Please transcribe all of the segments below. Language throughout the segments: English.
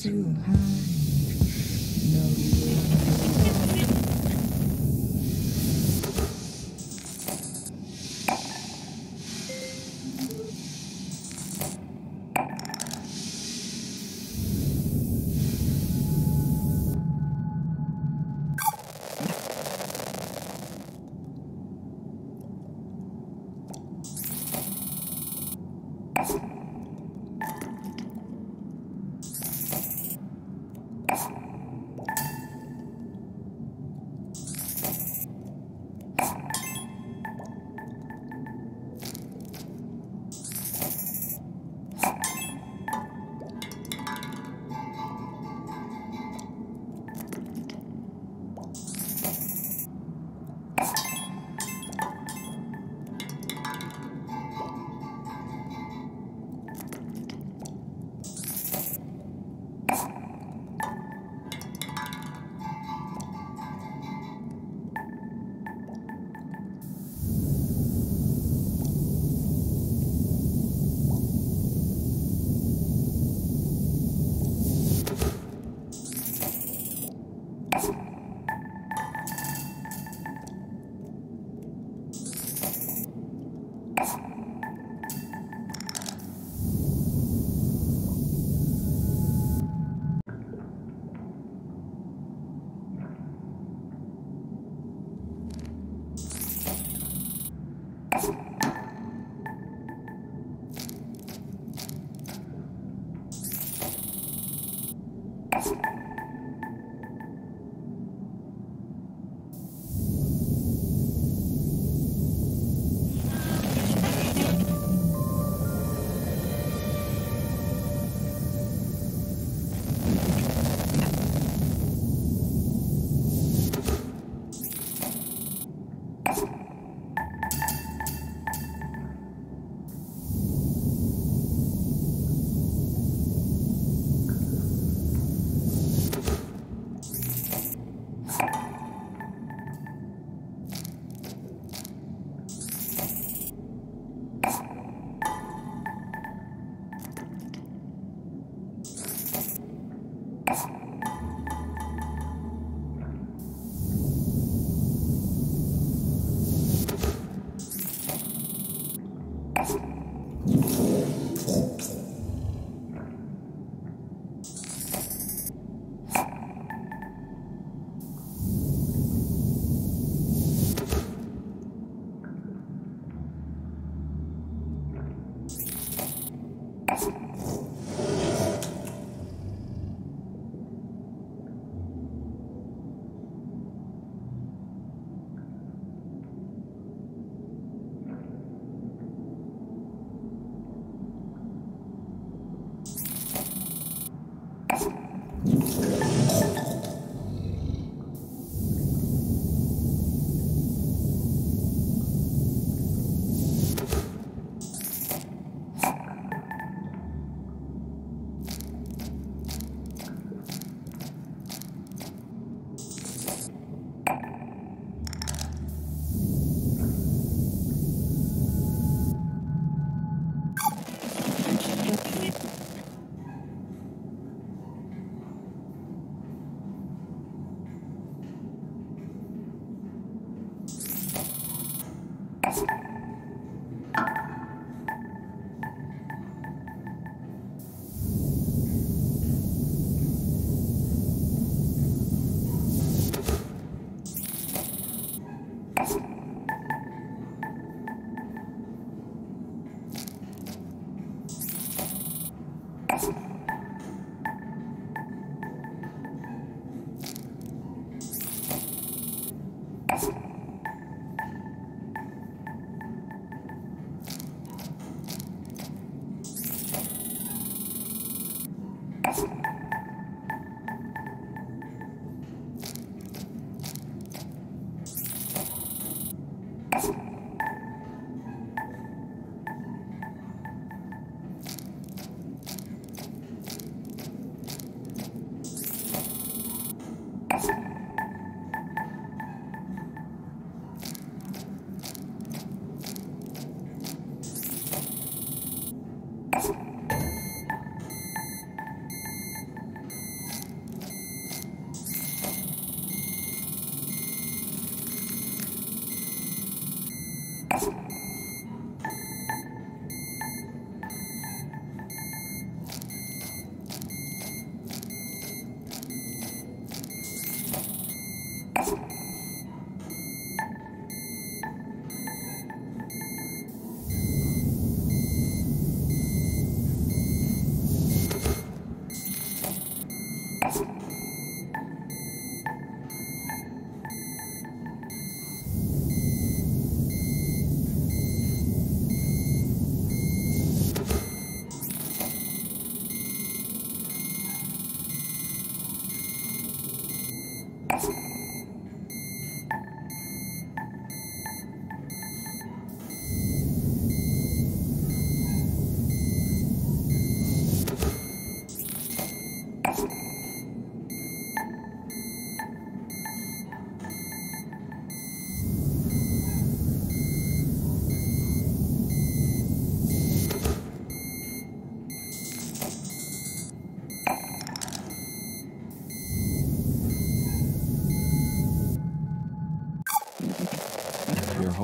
too high.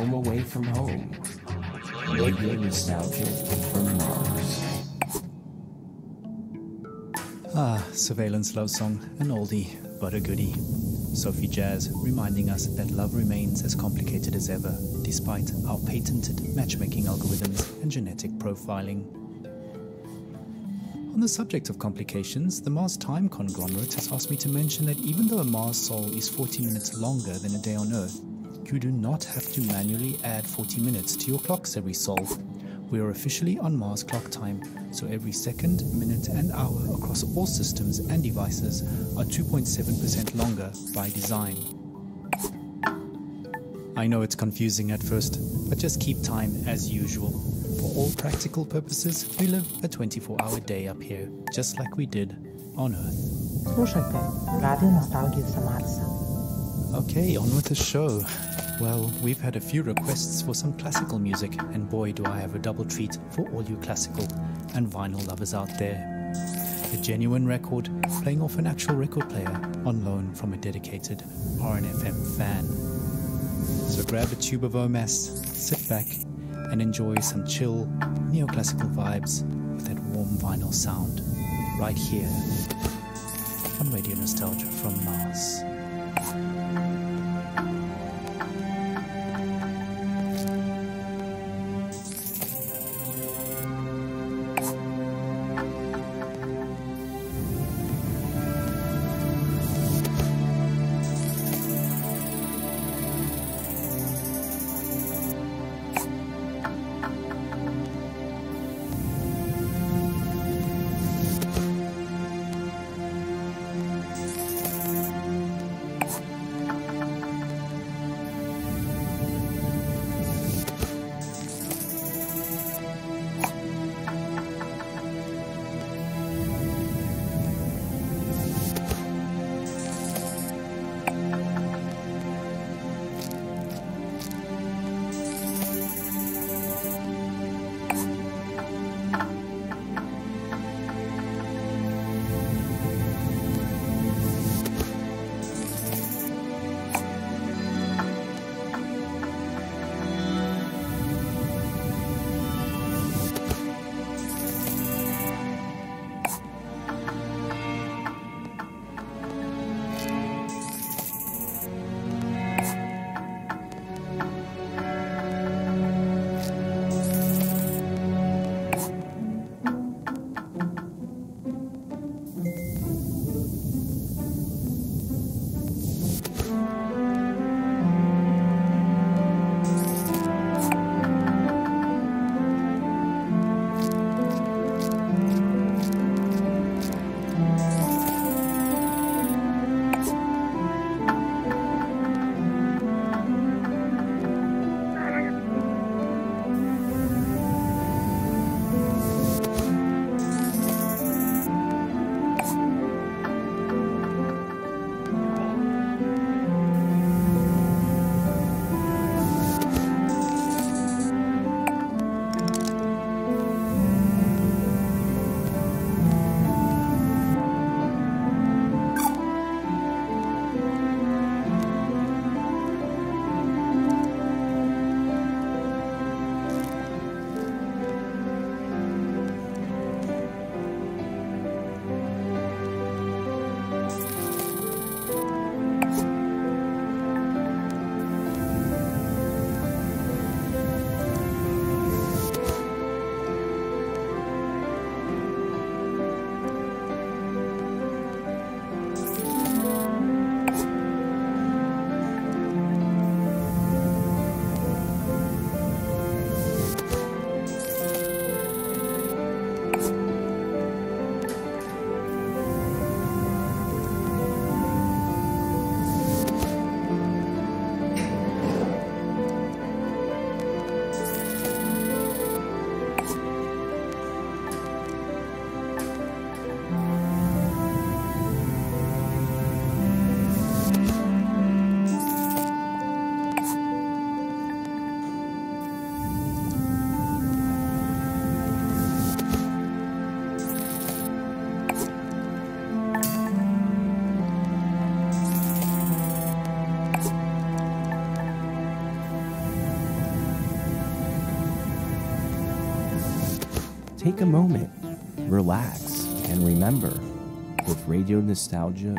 home away from home. Radio nostalgia from Mars. Surveillance love song, an oldie but a goodie. Sophie Jazz reminding us that love remains as complicated as ever, despite our patented matchmaking algorithms and genetic profiling. On the subject of complications, the Mars Time Conglomerate has asked me to mention that even though a Mars sol is 40 minutes longer than a day on Earth, you do not have to manually add 40 minutes to your clocks every sol. We are officially on Mars clock time, so every second, minute and hour across all systems and devices are 2.7% longer by design. I know it's confusing at first, but just keep time as usual. For all practical purposes, we live a 24-hour day up here, just like we did on Earth. Slušajte Radio Nostalgiju sa Marsa. Okay, on with the show. Well, we've had a few requests for some classical music, and boy do I have a double treat for all you classical and vinyl lovers out there. A genuine record playing off an actual record player on loan from a dedicated RNFM fan. So grab a tube of OMAS, sit back and enjoy some chill neoclassical vibes with that warm vinyl sound right here on Radio Nostalgia from Mars. take a moment, relax, and remember, with Radio Nostalgia,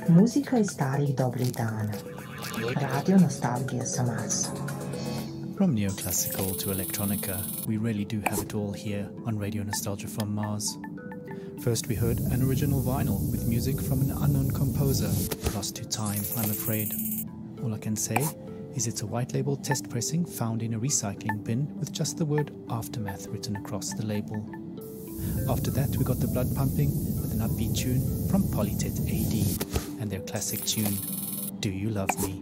Muzika iz starih dobrih dana. Radio nostalgija sa Marsa. From neoclassical to electronica, we really do have it all here on Radio Nostalgia from Mars. First we heard an original vinyl with music from an unknown composer, lost to time, I'm afraid. All I can say is it's a white label test pressing found in a recycling bin with just the word Aftermath written across the label. After that we got the blood pumping with an upbeat tune from Polytet AD and their classic tune, Do You Love Me?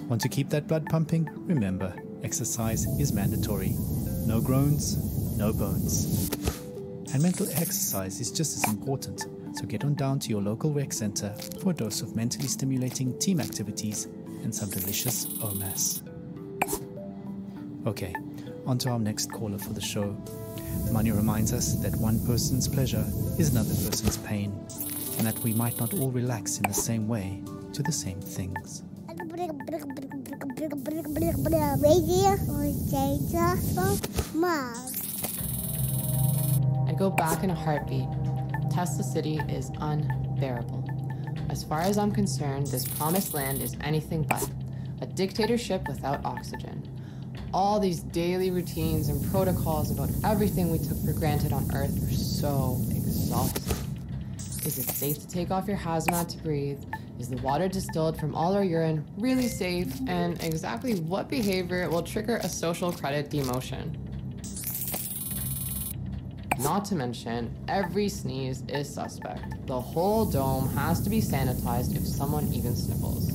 Want to keep that blood pumping? Remember, exercise is mandatory. No groans, no bones. And mental exercise is just as important, so get on down to your local rec center for a dose of mentally stimulating team activities and some delicious OMAS. Okay, on to our next caller for the show. Manu reminds us that one person's pleasure is another person's pain, and that we might not all relax in the same way to the same things. Radio Nostalgia from Mars. I'd go back in a heartbeat. Tesla City is unbearable. As far as I'm concerned, this promised land is anything but a dictatorship without oxygen. All these daily routines and protocols about everything we took for granted on Earth are so exhausting. Is it safe to take off your hazmat to breathe? Is the water distilled from all our urine really safe? And exactly what behavior will trigger a social credit demotion? Not to mention, every sneeze is suspect. The whole dome has to be sanitized if someone even sniffles.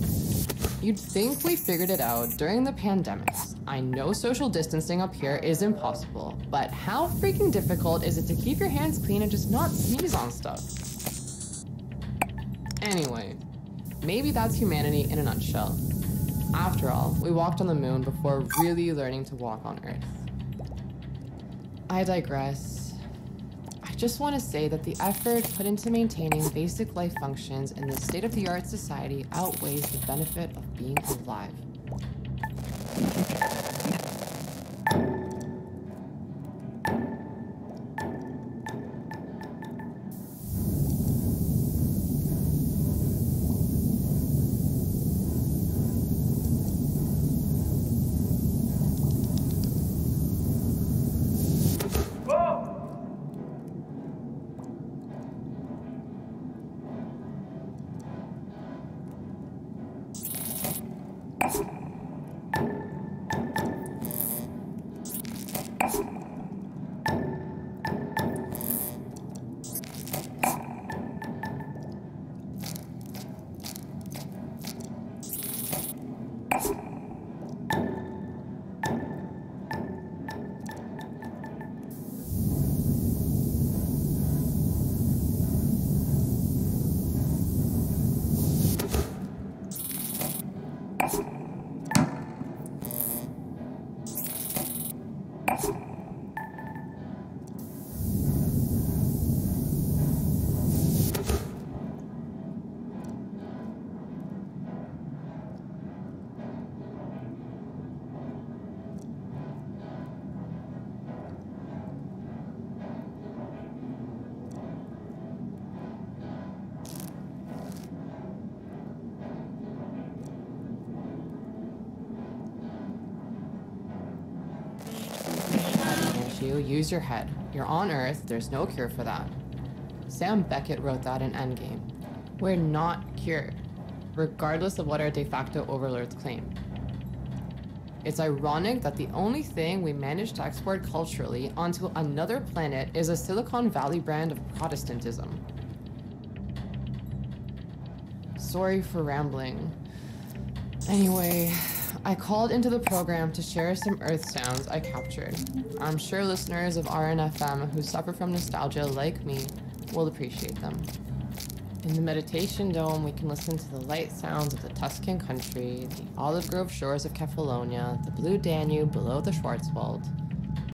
You'd think we figured it out during the pandemics. I know social distancing up here is impossible, but how freaking difficult is it to keep your hands clean and just not sneeze on stuff? Anyway, maybe that's humanity in a nutshell. After all, we walked on the moon before really learning to walk on Earth. I digress. I just want to say that the effort put into maintaining basic life functions in this state-of-the-art society outweighs the benefit of being alive. Use your head. You're on Earth, there's no cure for that. Sam Beckett wrote that in Endgame. We're not cured, regardless of what our de facto overlords claim. It's ironic that the only thing we managed to export culturally onto another planet is a Silicon Valley brand of Protestantism. Sorry for rambling. Anyway, I called into the program to share some Earth sounds I captured. I'm sure listeners of RNFM who suffer from nostalgia like me will appreciate them. In the meditation dome, we can listen to the light sounds of the Tuscan country, the olive grove shores of Kefalonia, the blue Danube below the Schwarzwald.